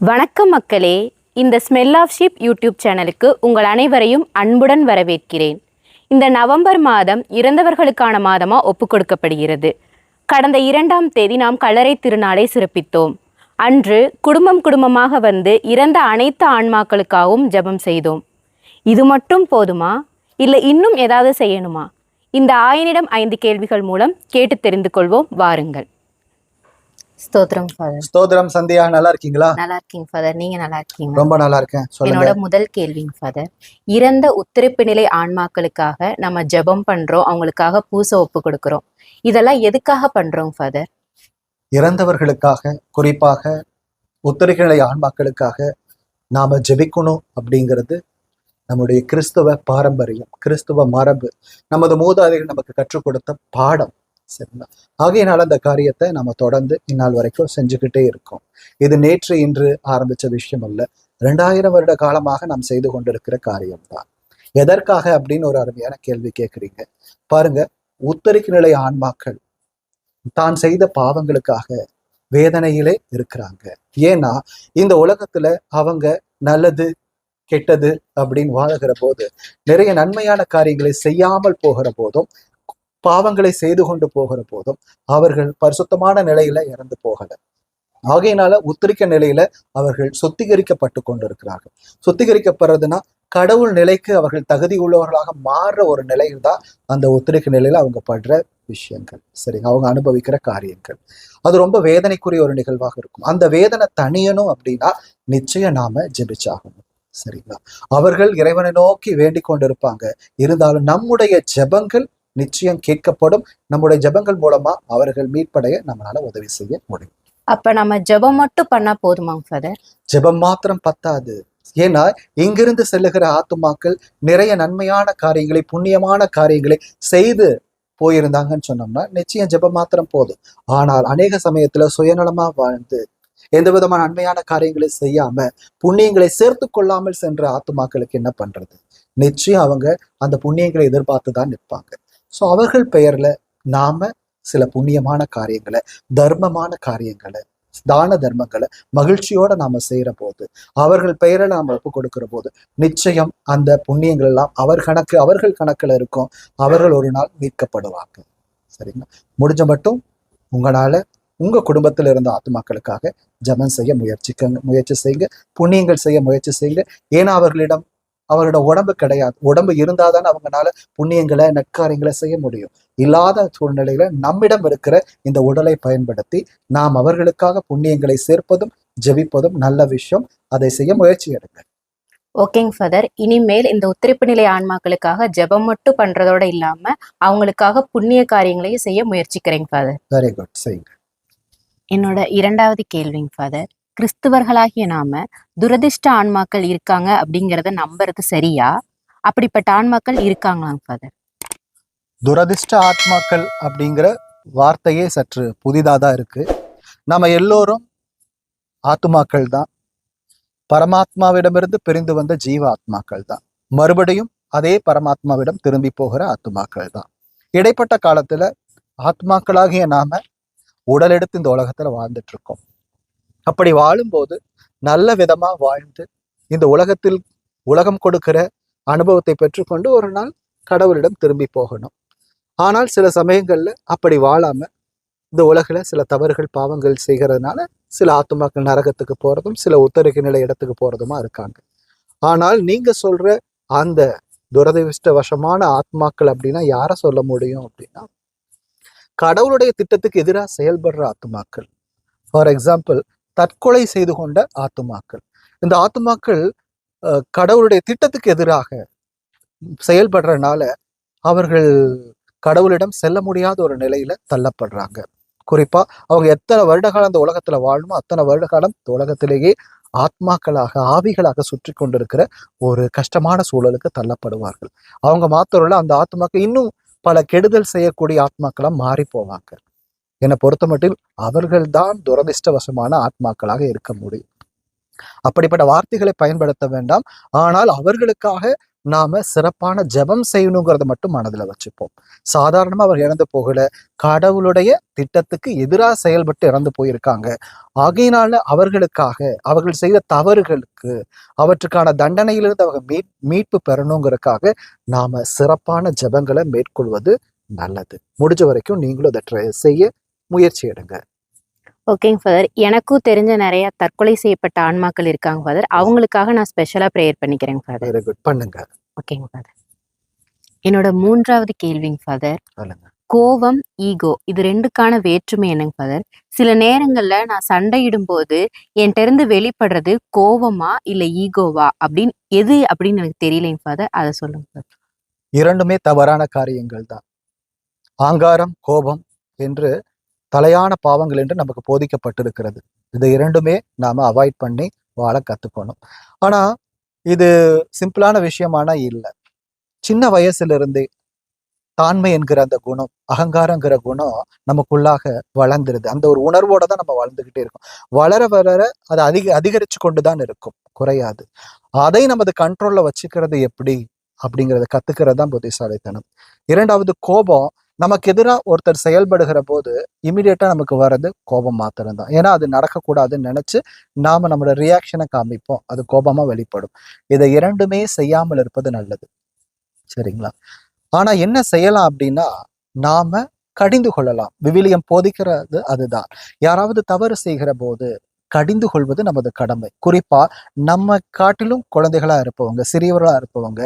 வணக்கம் மக்களே, இந்த ஸ்மெல் ஆஃப் ஷீப் யூடியூப் சேனலுக்கு உங்கள் அனைவரையும் அன்புடன் வரவேற்கிறேன். இந்த நவம்பர் மாதம் இறந்தவர்களுக்கான மாதமாக ஒப்புக் கொடுக்கப்படுகிறது. கடந்த 2ஆம் தேதி நாம் கல்லறை திருநாளை சிறப்பித்தோம். அன்று குடும்பமாக வந்து இறந்த அனைத்து ஆன்மாக்களுக்காகவும் ஜெபம் செய்தோம். இது மட்டும் போதுமா, இல்லை இன்னும் ஏதாவது செய்யணுமா? இந்த 5 கேள்விகள் மூலம் கேட்டு தெரிந்து கொள்வோம். வாருங்கள். ஸ்தோத்திரம் ஃபாதர். ஸ்தோத்திரம் சந்தியா, நல்லா இருக்கீங்களா? நல்லா இருக்கீங்க ஃபாதர், நீங்க நல்லா இருக்கீங்க? ரொம்ப நல்லா இருக்கேன். என்னோட முதல் கேள்விங்க ஃபாதர், இறந்த உத்திரப்பு நிலை ஆன்மாக்களுக்காக நம்ம ஜெபம் பண்றோம், அவங்களுக்காக பூசை ஒப்பு கொடுக்கிறோம். இதெல்லாம் எதுக்காக பண்றோம் ஃபாதர்? இறந்தவர்களுக்காக, குறிப்பாக உத்திரப்பு நிலை ஆன்மாக்களுக்காக நாம ஜெபிக்கணும் அப்படிங்கிறது நம்முடைய கிறிஸ்துவ பாரம்பரியம், கிறிஸ்துவ மரபு, நமது மூதாதைகள் நமக்கு கற்றுக் கொடுத்த பாடம். சரிங்களா? ஆகையினால அந்த காரியத்தை நம்ம தொடர்ந்து இந்நாள் வரைக்கும் செஞ்சுக்கிட்டே இருக்கோம். இது நேற்று இன்று ஆரம்பிச்ச விஷயம் அல்ல, 2000 வருட காலமாக நாம் செய்து கொண்டிருக்கிற காரியம்தான். எதற்காக அப்படின்னு ஒரு அருமையான கேள்வி கேட்குறீங்க. பாருங்க, உத்தரிக்கு நிலை ஆன்மாக்கள் தான் செய்த பாவங்களுக்காக வேதனையிலே இருக்கிறாங்க. ஏன்னா இந்த உலகத்துல அவங்க நல்லது கெட்டது அப்படின்னு வாழுகிற போது, நிறைய நன்மையான காரியங்களை செய்யாமல் போகிற போதும், பாவங்களை செய்து கொண்டு போகிற போதும் அவர்கள் பரிசுத்தமான நிலையில இறந்து போகல. ஆகையினால உத்திரிக்க நிலையில அவர்கள் சுத்திகரிக்கப்பட்டு கொண்டிருக்கிறார்கள். சுத்திகரிக்கப்படுறதுன்னா கடவுள் நிலைக்கு அவர்கள் தகுதி உள்ளவர்களாக மாறுற ஒரு நிலையில் தான் அந்த உத்திரிக்க நிலையில அவங்க படுற விஷயங்கள், சரிங்க, அவங்க அனுபவிக்கிற காரியங்கள். அது ரொம்ப வேதனைக்குரிய ஒரு நிகழ்வாக இருக்கும். அந்த வேதனை தணியணும் அப்படின்னா நிச்சயம் நாம ஜெபிச்சாகணும். சரிங்களா? அவர்கள் இறைவனை நோக்கி வேண்டிக் கொண்டிருப்பாங்க. இருந்தாலும் நம்முடைய ஜெபங்கள் நிச்சயம் கேட்கப்படும். நம்முடைய ஜெபங்கள் மூலமா அவர்கள் மீட்படைய நம்மளால உதவி செய்ய முடியும். அப்ப நம்ம ஜெபம் மட்டும் பண்ணா போதுமாங்க ஃபாதர்? ஜெபம் மாத்திரம் பத்தாது. ஏன்னா இங்கிருந்து செல்லுகிற ஆத்துமாக்கள் நிறைய நன்மையான காரியங்களை, புண்ணியமான காரியங்களை செய்து போயிருந்தாங்கன்னு சொன்னோம்னா நிச்சயம் ஜெபம் மாத்திரம் போதும். ஆனால் அநேக சமயத்துல சுயநலமா வாழ்ந்து எந்த விதமான நன்மையான காரியங்களை செய்யாம புண்ணியங்களை சேர்த்து கொள்ளாமல் சென்ற ஆத்துமாக்களுக்கு என்ன பண்றது? நிச்சயம் அவங்க அந்த புண்ணியங்களை எதிர்பார்த்து தான் நிற்பாங்க. ஸோ அவர்கள் பெயர்ல நாம சில புண்ணியமான காரியங்களை, தர்மமான காரியங்களை, தான தர்மங்களை மகிழ்ச்சியோட நாம செய்யற போது, அவர்கள் பெயரை நாம ஒப்பு கொடுக்கிற போது நிச்சயம் அந்த புண்ணியங்கள் எல்லாம் அவர்கள் கணக்குல இருக்கும். அவர்கள் ஒரு நாள் மீட்கப்படுவாங்க. சரிங்களா? முடிஞ்ச மட்டும் உங்களால உங்க குடும்பத்தில் இருந்த ஆத்துமாக்களுக்காக ஜெபம் செய்ய முயற்சி செய்யுங்க, புண்ணியங்கள் செய்ய முயற்சி செய்யுங்க. ஏன்னா அவர்களோட உடம்பு கிடையாது. உடம்பு இருந்தாதான் அவங்களால புண்ணியங்களை, நற்காரியங்களை செய்ய முடியும். இல்லாத சூழ்நிலையில நம்மிடம் இருக்கிற இந்த உடலை பயன்படுத்தி நாம் அவர்களுக்காக புண்ணியங்களை சேர்ப்பதும் ஜெபிப்பதும் நல்ல விஷயம். அதை செய்ய முயற்சி எடுங்க. ஓகேங்க ஃபாதர். இனிமேல் இந்த உத்திரிப்பு நிலை ஆன்மாக்களுக்காக ஜெபம் மட்டும் பண்றதோட இல்லாம அவங்களுக்காக புண்ணிய காரியங்களையும் செய்ய முயற்சிக்கிறேங்க ஃபாதர். வெரி குட், செய்யுங்க. என்னோட 2வது கேள்விங்க ஃபாதர், கிறிஸ்துவர்களாகிய நாம துரதிர்ஷ்ட ஆன்மாக்கள் இருக்காங்க அப்படிங்கிறத நம்புறது சரியா? அப்படிப்பட்ட ஆன்மாக்கள் இருக்காங்களாங்க ஃபாதர்? துரதிர்ஷ்ட ஆத்மாக்கள் அப்படிங்கிற வார்த்தையே சற்று புதிதாக தான் இருக்கு. நம்ம எல்லோரும் ஆத்மாக்கள் தான், பரமாத்மாவிடமிருந்து பிரிந்து வந்த ஜீவ ஆத்மாக்கள் தான், மறுபடியும் அதே பரமாத்மாவிடம் திரும்பி போகிற ஆத்மாக்கள் தான். இடைப்பட்ட காலத்துல ஆத்மாக்களாகிய நாம உடல் எடுத்து இந்த உலகத்துல வாழ்ந்துட்டு இருக்கோம். அப்படி வாழும்போது நல்ல விதமா வாழ்ந்து இந்த உலகம் கொடுக்கிற அனுபவத்தை பெற்றுக்கொண்டு ஒரு நாள் கடவுளிடம் திரும்பி போகணும். ஆனால் சில சமயங்கள்ல அப்படி வாழாம இந்த உலகில சில தவறுகள், பாவங்கள் செய்கிறதுனால சில ஆத்துமாக்கள் நரகத்துக்கு போறதும், சில உத்தரகு நிலை இடத்துக்கு போறதுமா இருக்காங்க. ஆனால் நீங்க சொல்ற அந்த துரதிர்ஷ்டவசமான ஆத்மாக்கள் அப்படின்னா யார சொல்ல முடியும் அப்படின்னா, கடவுளுடைய திட்டத்துக்கு எதிராக செயல்படுற ஆத்துமாக்கள். ஃபார் எக்ஸாம்பிள், தற்கொலை செய்து கொண்ட ஆத்துமாக்கள். இந்த ஆத்துமாக்கள் கடவுளுடைய திட்டத்துக்கு எதிராக செயல்படுறதுனால அவர்கள் கடவுளிடம் செல்ல முடியாத ஒரு நிலையில தள்ளப்படுறாங்க. குறிப்பா அவங்க எத்தனை வருட காலம் இந்த உலகத்துல வாழணுமோ அத்தனை வருட காலம் இந்த உலகத்திலேயே ஆத்மாக்களாக, ஆவிகளாக சுற்றி கொண்டிருக்கிற ஒரு கஷ்டமான சூழலுக்கு தள்ளப்படுவார்கள். அவங்க மாத்திரம் அந்த ஆத்மாக்கள் இன்னும் பல கெடுதல் செய்யக்கூடிய ஆத்மாக்களா மாறி போவாங்க. என்னை பொறுத்த மட்டில் அவர்கள்தான் துரதிர்ஷ்டவசமான ஆத்மாக்களாக இருக்க முடியும். அப்படிப்பட்ட வார்த்தைகளை பயன்படுத்த வேண்டாம். ஆனால் அவர்களுக்காக நாம சிறப்பான ஜெபம் செய்யணுங்கிறத மட்டும் மனதில் வச்சுப்போம். சாதாரணமா அவர் இறந்து போகல, கடவுளுடைய திட்டத்துக்கு எதிராக செயல்பட்டு இறந்து போயிருக்காங்க. ஆகையினால அவர்களுக்காக, அவர்கள் செய்த தவறுகளுக்கு, அவற்றுக்கான தண்டனையிலிருந்து அவங்க மீட்பு பெறணுங்கிறதுக்காக நாம சிறப்பான ஜெபங்களை மேற்கொள்வது நல்லது. முடிஞ்ச வரைக்கும் நீங்களும் அதை செய்ய முயற்சி எடுங்க. ஓகேங்க ஃபாதர். எனக்கும் தெரிஞ்ச நிறைய தற்கொலை செய்யப்பட்ட ஆன்மாக்கள் இருக்காங்க ஃபாதர். அவங்களுக்காக நான் ஸ்பெஷலா ப்ரேயர் பண்ணிக்கிறேங்க ஃபாதர். வெரி குட், பண்ணுங்க. ஓகேங்க ஃபாதர். என்னோட 3வது கேள்விங்க ஃபாதர், சொல்லுங்க. கோவம், ஈகோ இது 2க்கான வேற்றுமை என்னங்க ஃபாதர்? சில நேரங்கள்ல நான் சண்டையிடும் போது என்கிட்ட இருந்து வெளிப்படுறது கோவமா இல்ல ஈகோவா அப்படின்னு எனக்கு தெரியலைங்க ஃபாதர். அதை சொல்லுங்க ஃபாதர். இரண்டுமே தவறான காரியங்கள் தான். ஆங்காரம், கோபம் என்று தலையான பாவங்கள் என்று நமக்கு போதிக்கப்பட்டிருக்கிறது. இது இரண்டுமே நாம அவாய்ட் பண்ணி வாழ கத்துக்கணும். ஆனா இது சிம்பிளான விஷயமானா இல்லை. சின்ன வயசுல இருந்தே தாண்மை என்கிற அந்த குணம், அகங்காரங்கிற குணம் நமக்குள்ளாக வளர்ந்துருது. அந்த ஒரு உணர்வோட தான் நம்ம வளர்ந்துகிட்டே இருக்கோம். வளர வளர அது அதிகரிச்சு கொண்டுதான் இருக்கும், குறையாது. அதை நமது கண்ட்ரோல்ல வச்சுக்கிறது எப்படி அப்படிங்கிறத கத்துக்கிறது தான் புத்திசாலித்தனம். 2வது கோபம். நமக்கு எதிராக ஒருத்தர் செயல்படுகிற போது இமிடியேட்டா நமக்கு வர்றது கோபம் மாத்திரம் தான். ஏன்னா அது நடக்கக்கூடாதுன்னு நினைச்சு நாம நம்மளோட ரியாக்ஷனை காமிப்போம், அது கோபமா வெளிப்படும். இதை இரண்டுமே செய்யாமல் இருப்பது நல்லது, சரிங்களா? ஆனா என்ன செய்யலாம் அப்படின்னா, நாம கடிந்து கொள்ளலாம். விவிலியம் போதிக்கிறது அதுதான். யாராவது தவறு செய்கிற போது கடிந்து கொள்வது நமது கடமை. குறிப்பா நம்ம காட்டிலும் குழந்தைகளா இருப்பவங்க, சிறியவர்களா இருப்பவங்க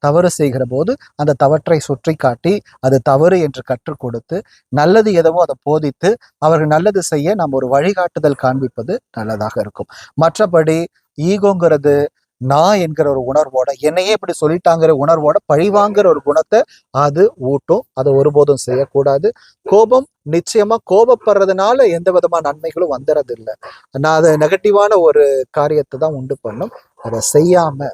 தவறு செய்கிற போது அந்த தவற்றை சுற்றி காட்டி அது தவறு என்று கற்றுக் கொடுத்து, நல்லது எதவோ அதை போதித்து அவர்கள் நல்லது செய்ய நம்ம ஒரு வழிகாட்டுதல் காண்பிப்பது நல்லதாக இருக்கும். மற்றபடி ஈகோங்கிறது நான் என்கிற ஒரு உணர்வோட, என்னையே இப்படி சொல்லிட்டாங்கிற உணர்வோட பழிவாங்கிற ஒரு குணத்தை அது ஊட்டும். அதை ஒருபோதும் செய்யக்கூடாது. கோபம் நிச்சயமா கோபப்படுறதுனால எந்த விதமான நன்மைகளும் வந்துறது இல்லை. நான் அதை நெகட்டிவான ஒரு காரியத்தை தான் உண்டு பண்ணும். அதை செய்யாம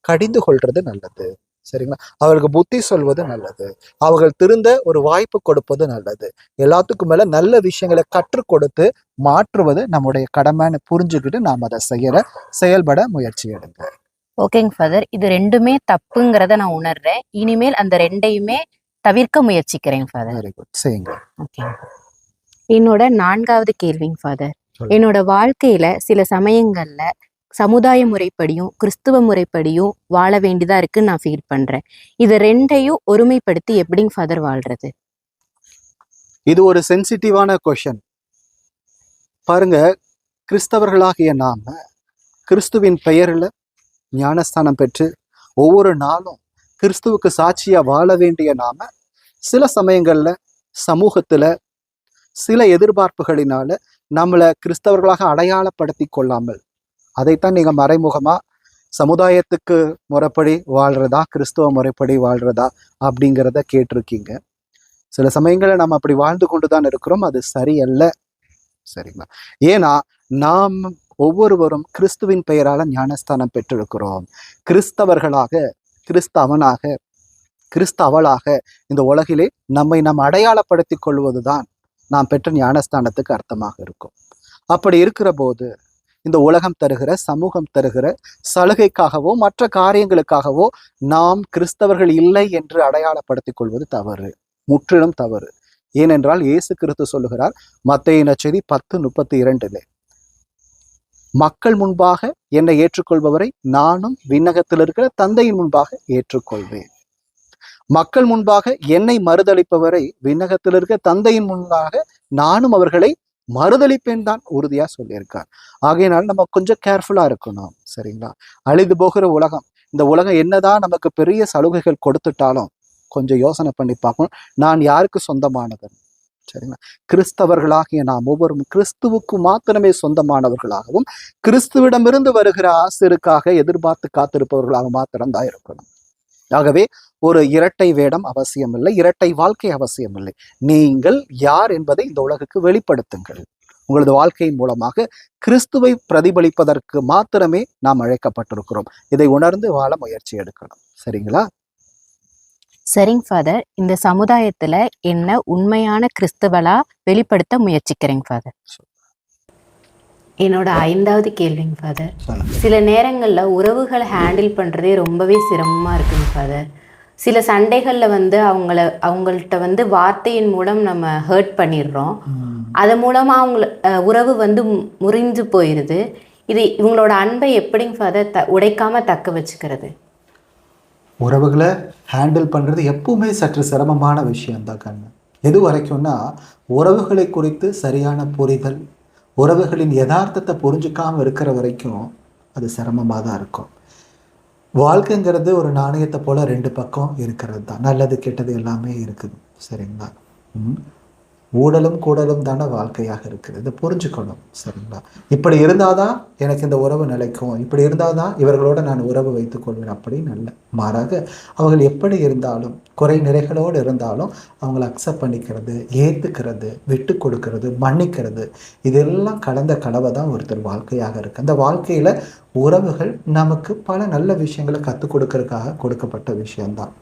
கடிந்து கொள்றது நல்லது, சரிங்களா? அவர்களுக்கு புத்தி சொல்வது நல்லது, அவர்கள் திருந்த ஒரு வாய்ப்பு கொடுப்பது நல்லது. எல்லாத்துக்கும் மேல நல்ல விஷயங்களை கற்றுக் கொடுத்து மாற்றுவது நம்முடைய கடமைன்னு புரிஞ்சுக்கிட்டு நாம் அதை செயல்பட முயற்சி எடுங்க. ஓகேங்க ஃபாதர். இது 2மே தப்புங்கிறத நான் உணர்றேன். இனிமேல் அந்த 2டையுமே தவிர்க்க முயற்சிக்கிறேன் ஃபாதர். வெரி குட், செய்யுங்க. ஓகே. என்னோட 4வது கேள்விங்க ஃபாதர், என்னோட வாழ்க்கையில சில சமயங்கள்ல சமுதாய முறைப்படியும் கிறிஸ்துவ முறைப்படியும் வாழ வேண்டியதா இருக்குன்னு நான் ஃபீல் பண்றேன். இது 2டையும் ஒருமைப்படுத்தி எப்படிங்க ஃபாதர் வாழ்றது? இது ஒரு சென்சிட்டிவான கொஷன். பாருங்க, கிறிஸ்தவர்களாகிய நாம கிறிஸ்துவின் பெயரில் ஞானஸ்தானம் பெற்று ஒவ்வொரு நாளும் கிறிஸ்துவுக்கு சாட்சியா வாழ வேண்டிய நாம சில சமயங்கள்ல சமூகத்துல சில எதிர்பார்ப்புகளினால நம்மளை கிறிஸ்தவர்களாக அடையாளப்படுத்தி கொள்ளாமல், அதைத்தான் நீங்க மறைமுகமா சமுதாயத்துக்கு முறைப்படி வாழ்றதா கிறிஸ்துவ முறைப்படி வாழ்றதா அப்படிங்கிறத கேட்டிருக்கீங்க. சில சமயங்களில் நம்ம அப்படி வாழ்ந்து கொண்டுதான் இருக்கிறோம். அது சரியல்ல, சரிங்களா? ஏன்னா நாம் ஒவ்வொருவரும் கிறிஸ்துவின் பெயரால ஞானஸ்தானம் பெற்றிருக்கிறோம். கிறிஸ்தவர்களாக, கிறிஸ்தவனாக, கிறிஸ்தவளாக இந்த உலகிலே நம்மை நாம் அடையாளப்படுத்தி கொள்வதுதான் நாம் பெற்ற ஞானஸ்தானத்துக்கு அர்த்தமாக இருக்கும். அப்படி இருக்கிற போது இந்த உலகம் தருகிற, சமூகம் தருகிற சலுகைக்காகவோ மற்ற காரியங்களுக்காகவோ நாம் கிறிஸ்தவர்கள் இல்லை என்று அடையாளப்படுத்திக் கொள்வது தவறு, முற்றிலும் தவறு. ஏனென்றால் இயேசு கிறிஸ்து சொல்லுகிறார் மத்தேயு நற்செய்தி 10:32, மக்கள் முன்பாக என்னை ஏற்றுக்கொள்பவரை நானும் விண்ணகத்தில் இருக்கிற தந்தையின் முன்பாக ஏற்றுக்கொள்வேன். மக்கள் முன்பாக என்னை மறுதளிப்பவரை விண்ணகத்தில் இருக்கிற தந்தையின் முன்பாக நானும் அவர்களை மறுதளிப்பேன் தான் உறுதியா சொல்லியிருக்கார். ஆகையினால் நம்ம கொஞ்சம் கேர்ஃபுல்லா இருக்கணும், சரிங்களா? அழிந்து போகிற உலகம், இந்த உலகம் என்னதான் நமக்கு பெரிய சலுகைகள் கொடுத்துட்டாலும் கொஞ்சம் யோசனை பண்ணி பார்க்கணும், நான் யாருக்கு சொந்தமானது, சரிங்களா? கிறிஸ்தவர்களாகிய நாம் ஒவ்வொரு கிறிஸ்துவுக்கு மாத்திரமே சொந்தமானவர்களாகவும் கிறிஸ்துவிடமிருந்து வருகிற ஆசிருக்காக எதிர்பார்த்து காத்திருப்பவர்களாக மாத்திரம்தான் இருக்கணும். ஆகவே ஒரு இரட்டை வேடம் அவசியமில்லை, இரட்டை வாழ்க்கை அவசியமில்லை. நீங்கள் யார் என்பதை இந்த உலகுக்கு வெளிப்படுத்துங்கள். உங்களது வாழ்க்கையின் மூலமாக கிறிஸ்துவை பிரதிபலிப்பதற்கு மாத்திரமே நாம் அழைக்கப்பட்டிருக்கிறோம். இதை உணர்ந்து வாழ முயற்சி எடுக்கணும், சரிங்களா? சரிங்க ஃபாதர். இந்த சமுதாயத்துல என்ன உண்மையான கிறிஸ்தவளா வெளிப்படுத்த முயற்சிக்கிறேங்க ஃபாதர். என்னோட 5வது கேள்விங்க ஃபாதர். சொல்லுங்க. சில நேரங்களில் உறவுகளை ஹேண்டில் பண்ணுறதே ரொம்பவே சிரமமாக இருக்குங்க ஃபாதர். சில சண்டைகளில் வந்து அவங்கள்ட்ட வந்து வார்த்தையின் மூலம் நம்ம ஹர்ட் பண்ணிடுறோம். அது மூலமாக உறவு வந்து முறிஞ்சு போயிடுது. இவங்களோட அன்பை எப்படிங்க ஃபாதர் உடைக்காமல் தக்க வச்சுக்கிறது? உறவுகளை ஹேண்டில் பண்ணுறது எப்பவுமே சற்று சிரமமான விஷயம்தான் கண்ணு. எது வரைக்கும்னா, உறவுகளை குறித்து சரியான புரிதல், உறவுகளின் யதார்த்தத்தை புரிஞ்சுக்காமல் இருக்கிற வரைக்கும் அது சிரமமாக தான் இருக்கும். வாழ்க்கைங்கிறது ஒரு நாணயத்தை போல் 2 பக்கம் இருக்கிறது தான். நல்லது கெட்டது எல்லாமே இருக்குது, சரிங்களா? ஊடலும் கூடலும் தானே வாழ்க்கையாக இருக்குது. இதை புரிஞ்சுக்கணும், சரிங்களா? இப்படி இருந்தால் தான் எனக்கு இந்த உறவு நிலைக்கும், இப்படி இருந்தால் தான் இவர்களோட நான் உறவு வைத்துக்கொள்வேன் அப்படின்னு அல்ல. மாறாக அவர்கள் எப்படி இருந்தாலும், குறை நிறைகளோடு இருந்தாலும் அவங்கள அக்செப்ட் பண்ணிக்கிறது, ஏற்றுக்கிறது, விட்டு கொடுக்கறது, மன்னிக்கிறது, இதெல்லாம் கலந்த கலவை தான் ஒருத்தர் வாழ்க்கையாக இருக்குது. அந்த வாழ்க்கையில் உறவுகள் நமக்கு பல நல்ல விஷயங்களை கற்றுக் கொடுக்கறதுக்காக கொடுக்கப்பட்ட விஷயம்தான்.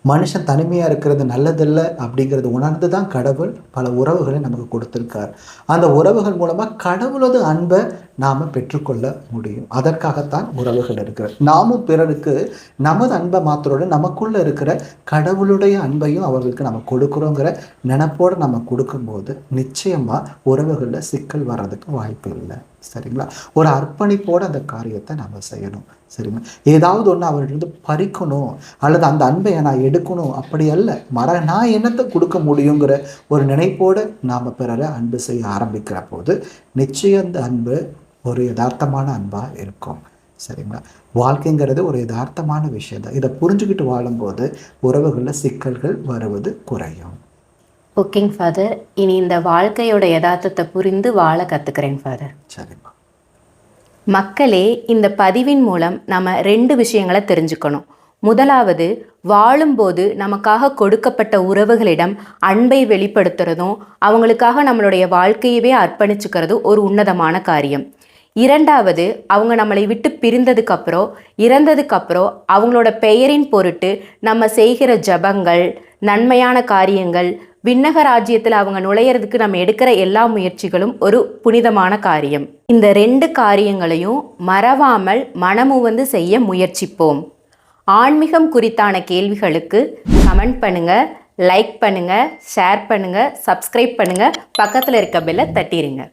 மனுஷன் தனிமையாக இருக்கிறது நல்லதில்லை அப்படிங்கிறது உணர்ந்து தான் கடவுள் பல உறவுகளை நமக்கு கொடுத்துருக்கார். அந்த உறவுகள் மூலமாக கடவுளது அன்பை நாம் பெற்றுக்கொள்ள முடியும். அதற்காகத்தான் உறவுகள் இருக்கிறது. நாமும் பிறருக்கு நமது அன்பை மாத்திரோடு நமக்குள்ளே இருக்கிற கடவுளுடைய அன்பையும் அவர்களுக்கு நம்ம கொடுக்குறோங்கிற நினைப்போடு நம்ம கொடுக்கும்போது நிச்சயமாக உறவுகளில் சிக்கல் வர்றதுக்கு வாய்ப்பு இல்லை, சரிங்களா? ஒரு அர்ப்பணிப்போடு அந்த காரியத்தை நம்ம செய்யணும், சரிங்களா? ஏதாவது ஒன்று அவர்கிட்ட பறிக்கணும் அல்லது அந்த அன்பை நான் எடுக்கணும் அப்படி அல்ல. நான் என்னத்தை கொடுக்க முடியுங்கிற ஒரு நினைப்போடு நாம் பிறரை அன்பு செய்ய ஆரம்பிக்கிற போது நிச்சயம் அந்த அன்பு ஒரு யதார்த்தமான அன்பாக இருக்கும், சரிங்களா? வாழ்க்கைங்கிறது ஒரு யதார்த்தமான விஷயம் தான். இதை புரிஞ்சுக்கிட்டு வாழும்போது உறவுகளில் சிக்கல்கள் வருவது குறையும். ஓகேங்க ஃபாதர். இனி இந்த வாழ்க்கையோட யதார்த்தத்தை புரிந்து வாழ கற்றுக்கிறேங்க ஃபாதர். சரிம்மா. மக்களே, இந்த பதிவின் மூலம் நம்ம 2 விஷயங்களை தெரிஞ்சுக்கணும். முதலாவது, வாழும்போது நமக்காக கொடுக்கப்பட்ட உறவுகளிடம் அன்பை வெளிப்படுத்துறதும் அவங்களுக்காக நம்மளுடைய வாழ்க்கையவே அர்ப்பணிச்சுக்கிறதும் ஒரு உன்னதமான காரியம். 2வது, அவங்க நம்மளை விட்டு பிரிந்ததுக்கப்புறம் இறந்ததுக்கப்புறம் அவங்களோட பெயரின் பொருட்டு நம்ம செய்கிற ஜபங்கள், நன்மையான காரியங்கள், விண்ணக ராஜ்யத்தில் அவங்க நுழையிறதுக்கு நம்ம எடுக்கிற எல்லா முயற்சிகளும் ஒரு புனிதமான காரியம். இந்த 2 காரியங்களையும் மறவாமல் மனமுவந்து செய்ய முயற்சிப்போம். ஆன்மீகம் குறித்தான கேள்விகளுக்கு கமெண்ட் பண்ணுங்க, லைக் பண்ணுங்க, ஷேர் பண்ணுங்க, சப்ஸ்கிரைப் பண்ணுங்க, பக்கத்தில் இருக்க பெல்லை தட்டிடுங்க.